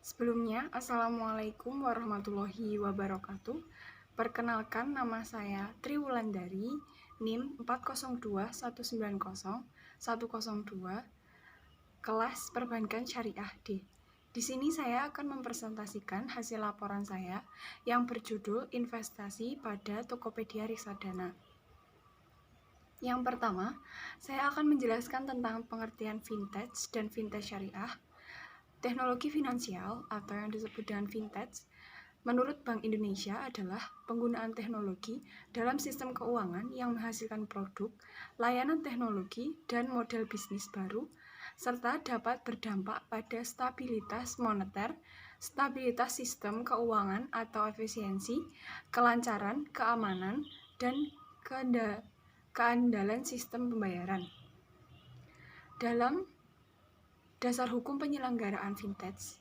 Sebelumnya, Assalamualaikum warahmatullahi wabarakatuh. Perkenalkan, nama saya Triwulandari, NIM 402190102, kelas Perbankan Syariah D. Di sini saya akan mempresentasikan hasil laporan saya yang berjudul Investasi pada Tokopedia Reksadana. Yang pertama, saya akan menjelaskan tentang pengertian vintage dan vintage syariah. Teknologi finansial atau yang disebut dengan vintage menurut Bank Indonesia adalah penggunaan teknologi dalam sistem keuangan yang menghasilkan produk, layanan teknologi, dan model bisnis baru, serta dapat berdampak pada stabilitas moneter, stabilitas sistem keuangan atau efisiensi, kelancaran, keamanan, dan keandalan sistem pembayaran. Dalam dasar hukum penyelenggaraan vintage,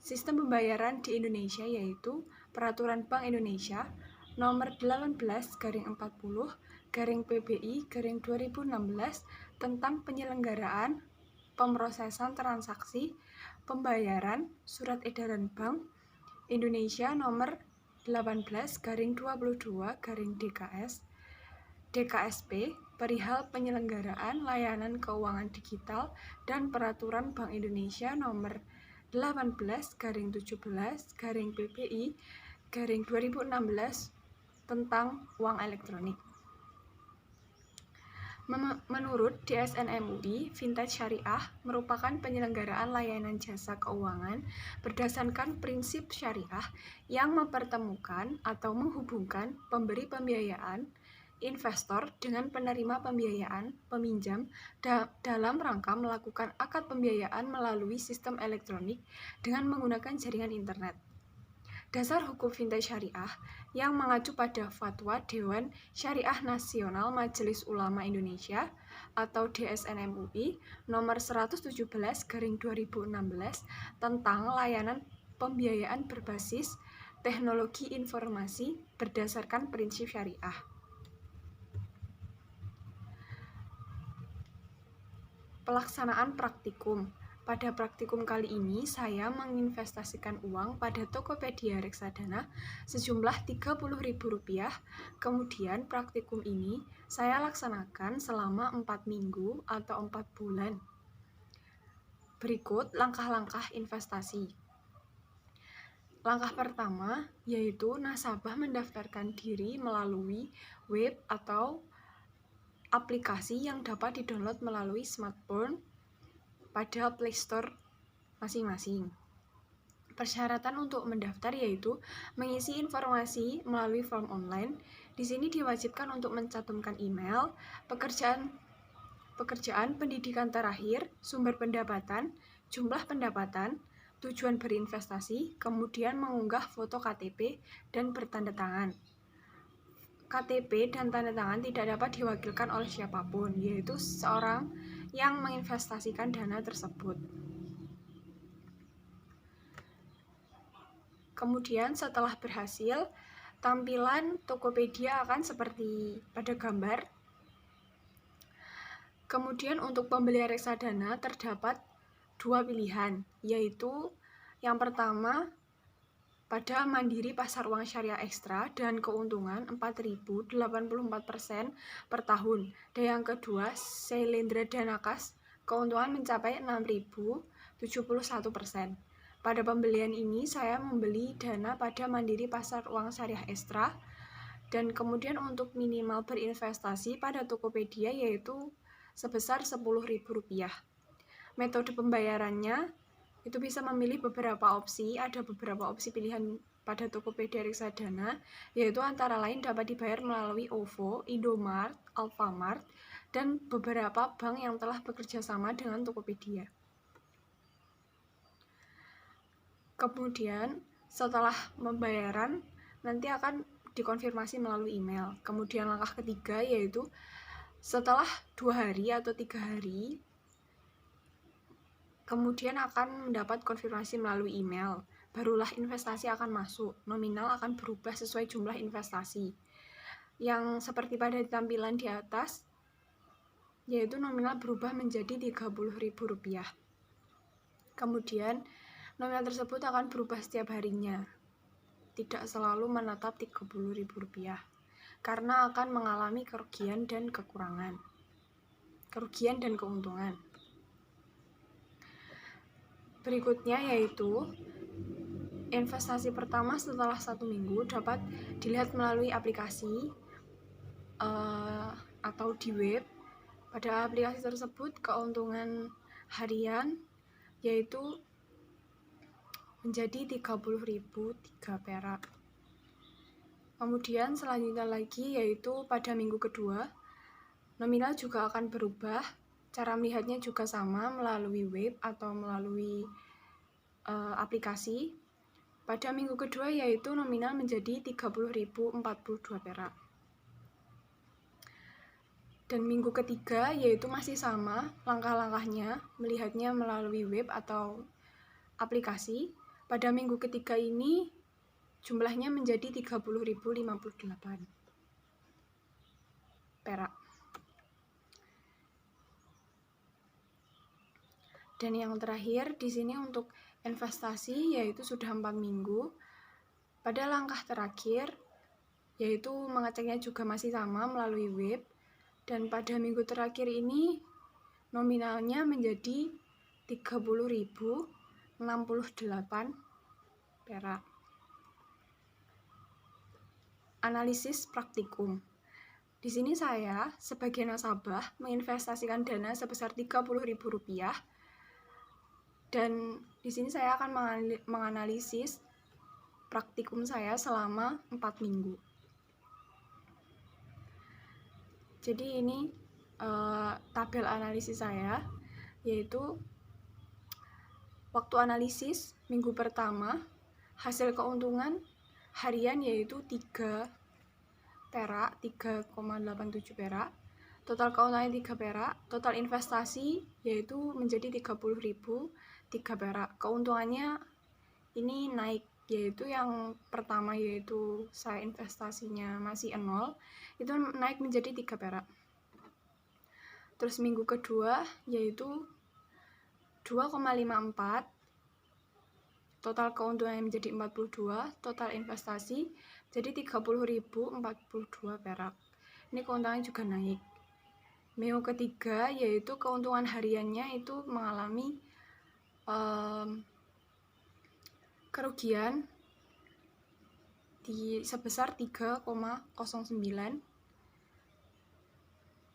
sistem pembayaran di Indonesia yaitu Peraturan Bank Indonesia Nomor 18/40/PBI/2016 tentang penyelenggaraan pemrosesan transaksi pembayaran Surat Edaran Bank Indonesia Nomor 18/22/DKS/DKSP perihal penyelenggaraan layanan keuangan digital dan Peraturan Bank Indonesia Nomor 18/17/PBI/2016 tentang uang elektronik. Menurut DSN MUI, vintage syariah merupakan penyelenggaraan layanan jasa keuangan berdasarkan prinsip syariah yang mempertemukan atau menghubungkan pemberi pembiayaan, investor dengan penerima pembiayaan, peminjam, dalam rangka melakukan akad pembiayaan melalui sistem elektronik dengan menggunakan jaringan internet. Dasar hukum vintage syariah yang mengacu pada Fatwa Dewan Syariah Nasional Majelis Ulama Indonesia atau DSN MUI Nomor 117/2016 tentang layanan pembiayaan berbasis teknologi informasi berdasarkan prinsip syariah. Pelaksanaan praktikum. Pada praktikum kali ini, saya menginvestasikan uang pada Tokopedia Reksadana sejumlah Rp30.000. Kemudian praktikum ini saya laksanakan selama 4 minggu atau 4 bulan. Berikut langkah-langkah investasi. Langkah pertama yaitu nasabah mendaftarkan diri melalui web atau aplikasi yang dapat didownload melalui smartphone pada Play Store masing-masing. Persyaratan untuk mendaftar yaitu mengisi informasi melalui form online. Di sini diwajibkan untuk mencantumkan email, pekerjaan, pendidikan terakhir, sumber pendapatan, jumlah pendapatan, tujuan berinvestasi, kemudian mengunggah foto KTP dan bertanda tangan. KTP dan tanda tangan tidak dapat diwakilkan oleh siapapun, yaitu seorang yang menginvestasikan dana tersebut. Kemudian setelah berhasil, tampilan Tokopedia akan seperti pada gambar. Kemudian untuk pembelian reksadana terdapat 2 pilihan, yaitu yang pertama pada Mandiri Pasar Uang Syariah Ekstra dan keuntungan 4.084% per tahun. Dan yang kedua, Sailendra Dana Kas, keuntungan mencapai 6.071%. Pada pembelian ini, saya membeli dana pada Mandiri Pasar Uang Syariah Ekstra. Dan kemudian untuk minimal berinvestasi pada Tokopedia yaitu sebesar Rp10.000. Metode pembayarannya itu bisa memilih beberapa opsi. Ada beberapa opsi pilihan pada Tokopedia Reksadana, yaitu antara lain dapat dibayar melalui OVO, Indomart, Alfamart, dan beberapa bank yang telah bekerja sama dengan Tokopedia. Kemudian setelah pembayaran nanti akan dikonfirmasi melalui email. Kemudian langkah ketiga yaitu setelah 2 hari atau 3 hari kemudian akan mendapat konfirmasi melalui email. Barulah investasi akan masuk. Nominal akan berubah sesuai jumlah investasi. Yang seperti pada tampilan di atas, yaitu nominal berubah menjadi Rp30.000. Kemudian Nominal tersebut akan berubah setiap harinya, tidak selalu menetap Rp30.000, karena akan mengalami kerugian dan keuntungan. Berikutnya yaitu investasi pertama setelah 1 minggu dapat dilihat melalui aplikasi atau di web. Pada aplikasi tersebut keuntungan harian yaitu menjadi 30.003 perak. Kemudian selanjutnya lagi yaitu pada minggu kedua, nominal juga akan berubah. Cara melihatnya juga sama melalui web atau melalui aplikasi. Pada minggu kedua yaitu nominal menjadi 30.042 perak. Dan minggu ketiga yaitu masih sama langkah-langkahnya, melihatnya melalui web atau aplikasi. Pada minggu ketiga ini jumlahnya menjadi 30.058 perak. Dan yang terakhir di sini untuk investasi yaitu sudah 4 minggu. Pada langkah terakhir yaitu mengeceknya juga masih sama melalui web, dan pada minggu terakhir ini nominalnya menjadi 30.068 perak. Analisis praktikum. Di sini saya sebagai nasabah menginvestasikan dana sebesar Rp30.000, dan di sini saya akan menganalisis praktikum saya selama 4 minggu. Jadi ini tabel analisis saya, yaitu waktu analisis minggu pertama, hasil keuntungan harian yaitu 3 perak, 3,87 perak, total keuntungan 3 perak, total investasi yaitu menjadi 30.003 perak. Keuntungannya ini naik, yaitu yang pertama yaitu saya investasinya masih 0, itu naik menjadi 3 perak. Terus minggu kedua yaitu 2,54, total keuntungan menjadi 42, total investasi jadi 30.042 perak. Ini keuntungan juga naik. Minggu ketiga yaitu keuntungan hariannya itu mengalami kerugian sebesar 3,09.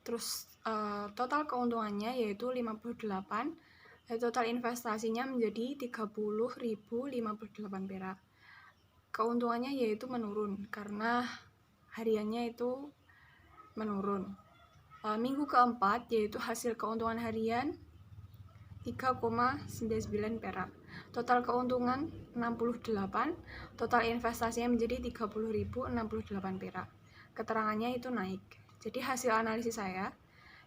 Terus total keuntungannya yaitu 58, dan total investasinya menjadi 30.058 perak. Keuntungannya yaitu menurun karena hariannya itu menurun. Minggu keempat yaitu hasil keuntungan harian 3,99 perak. Total keuntungan 68, total investasinya menjadi 30.068 perak. Keterangannya itu naik. Jadi hasil analisis saya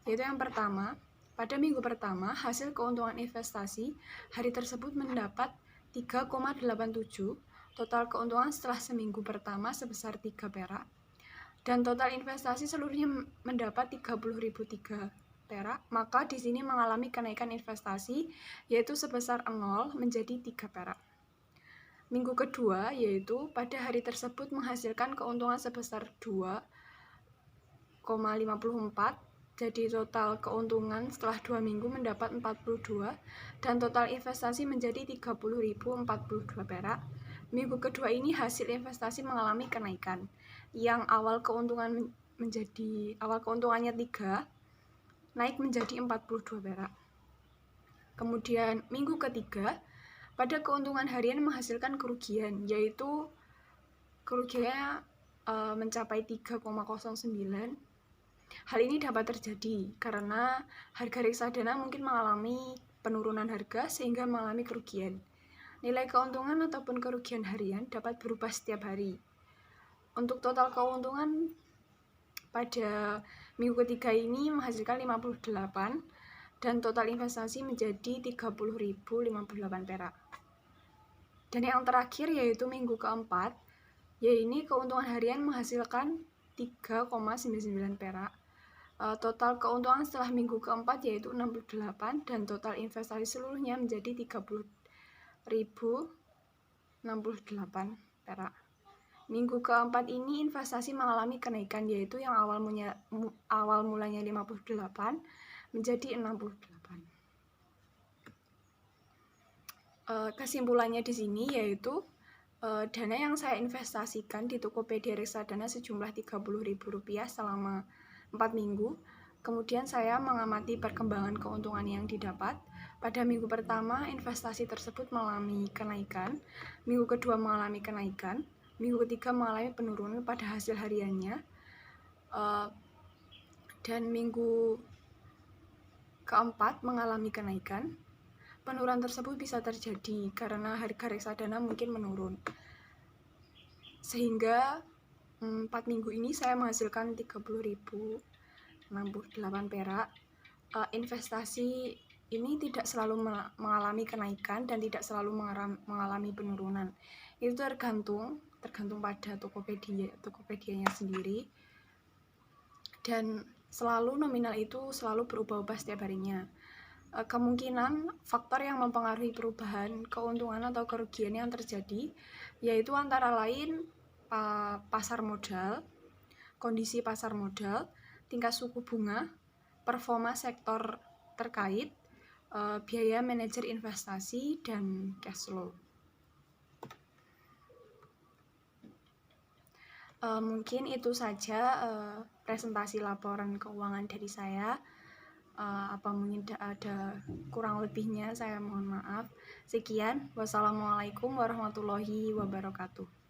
yaitu yang pertama, pada minggu pertama hasil keuntungan investasi hari tersebut mendapat 3,87, total keuntungan setelah seminggu pertama sebesar 3 perak, dan total investasi seluruhnya mendapat 30.003 perak. Maka di sini mengalami kenaikan investasi yaitu sebesar 0 menjadi 3 perak. Minggu kedua yaitu pada hari tersebut menghasilkan keuntungan sebesar 2,54, jadi total keuntungan setelah 2 minggu mendapat 42, dan total investasi menjadi 30.042 perak. Minggu kedua ini hasil investasi mengalami kenaikan, yang awal keuntungannya 3 naik menjadi 42 perak. Kemudian minggu ketiga pada keuntungan harian menghasilkan kerugian, yaitu kerugiannya mencapai 3,09. Hal ini dapat terjadi karena harga reksadana mungkin mengalami penurunan harga sehingga mengalami kerugian. Nilai keuntungan ataupun kerugian harian dapat berubah setiap hari. Untuk total keuntungan pada minggu ketiga ini menghasilkan 58, dan total investasi menjadi 30.058 perak. Dan yang terakhir yaitu minggu keempat, yaitu keuntungan harian menghasilkan 3,99 perak. Total keuntungan setelah minggu keempat yaitu 68, dan total investasi seluruhnya menjadi perak. Minggu keempat ini investasi mengalami kenaikan, yaitu yang awal mulanya 58 menjadi 68. Kesimpulannya di sini yaitu dana yang saya investasikan di Tokopedia Reksadana sejumlah Rp30.000 selama 4 minggu. Kemudian saya mengamati perkembangan keuntungan yang didapat. Pada minggu pertama, investasi tersebut mengalami kenaikan. Minggu kedua mengalami kenaikan. Minggu ketiga mengalami penurunan pada hasil hariannya. Dan minggu keempat mengalami kenaikan. Penurunan tersebut bisa terjadi karena harga reksadana mungkin menurun. Sehingga 4 minggu ini saya menghasilkan Rp30.068 perak. Investasi ini tidak selalu mengalami kenaikan dan tidak selalu mengalami penurunan. Itu tergantung pada Tokopedia-nya sendiri. Dan selalu nominal itu selalu berubah-ubah setiap harinya. Kemungkinan faktor yang mempengaruhi perubahan keuntungan atau kerugian yang terjadi yaitu antara lain pasar modal, kondisi pasar modal, tingkat suku bunga, performa sektor terkait, biaya manajer investasi, dan cash flow. Mungkin itu saja presentasi laporan keuangan dari saya. Apa mungkin ada kurang lebihnya, saya mohon maaf. Sekian, wassalamualaikum warahmatullahi wabarakatuh.